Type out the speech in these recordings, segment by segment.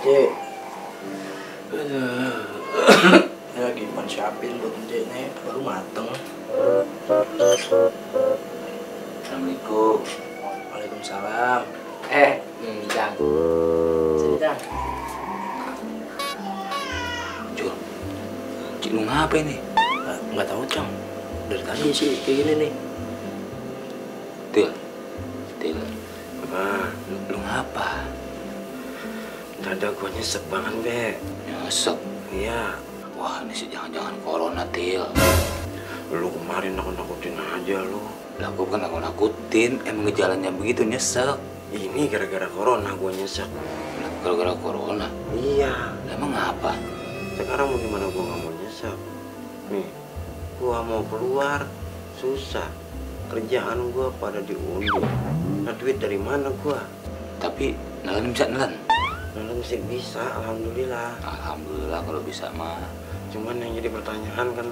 Cek. Aduh. Lagi depan siapin buat Cek nih, baru mateng. Assalamualaikum. Waalaikumsalam. Jang. Sini, Cang. Jul, Cik lu ngapain nih? Nggak tahu, Cang. Dari tadi sih kayak gini nih. Til. Apa? Lu ngapa? Dada gua nyesek banget, Be. Nyesek. Iya. Wah, ini sih jangan-jangan corona, Til. Lu kemarin nakut-nakutin aja lu. Lah, gua bukan nakut-nakutin. Emang gejalanya begitu, nyesek. Ini gara-gara corona gua nyesek. Gara-gara corona? Iya. Lah, emang apa? Sekarang mau gimana gua nggak mau nyesek? Nih, gua mau keluar susah. Kerjaan gua pada diundur. Nah, duit dari mana gua? Tapi, nelen bisa nelen? Nelen sih bisa, alhamdulillah. Alhamdulillah kalau bisa mah. Cuman yang jadi pertanyaan kan,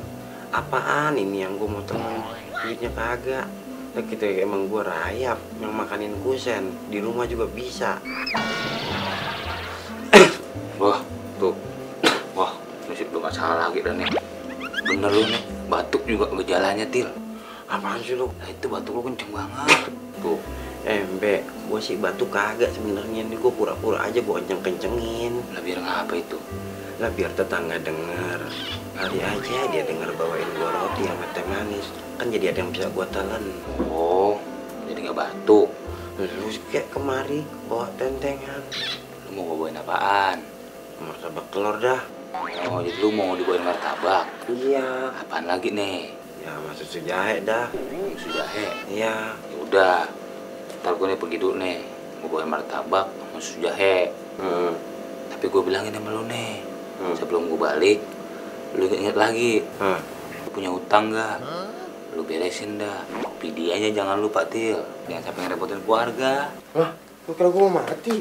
apaan ini yang gua mau temuin? Duitnya kagak. Nah, gitu ya, emang gua rayap yang makanin kusen. Di rumah juga bisa. Wah, tuh. Wah, ini sih belum masalah lagi dan nih. Bener lu nih, batuk juga gejalanya, Til. Apaan sih lu? Nah, itu batuk lu kenceng banget. Tuh. Mbak, gua sih batuk kagak sebenarnya. Nih gua pura-pura aja gua kenceng-kencengin. Lah, biar ngapa itu? Lah biar tetangga denger. Kali aja dia denger bawain gua roti sama teh manis. Kan jadi ada yang bisa gua telan. Oh, jadi nggak batuk. Terus kayak kemari bawa tentengan. Lu mau bawain apaan? Martabak telur dah. Oh, jadi lu mau dibawain martabak? Iya. Apaan lagi nih? Ya maksud sejahe dah. Susu jahe. Iya. Ya udah, ntar gue nih pergi dulu nih. Mau bawain martabak sama susu jahe. Tapi gue bilangin sama lu nih, sebelum gue balik, lu inget lagi. Lu punya utang gak? Lu beresin dah. Pidianya jangan lupa, Til. Jangan sampai ngerepotin keluarga. Wah, lu kira gua mau mati?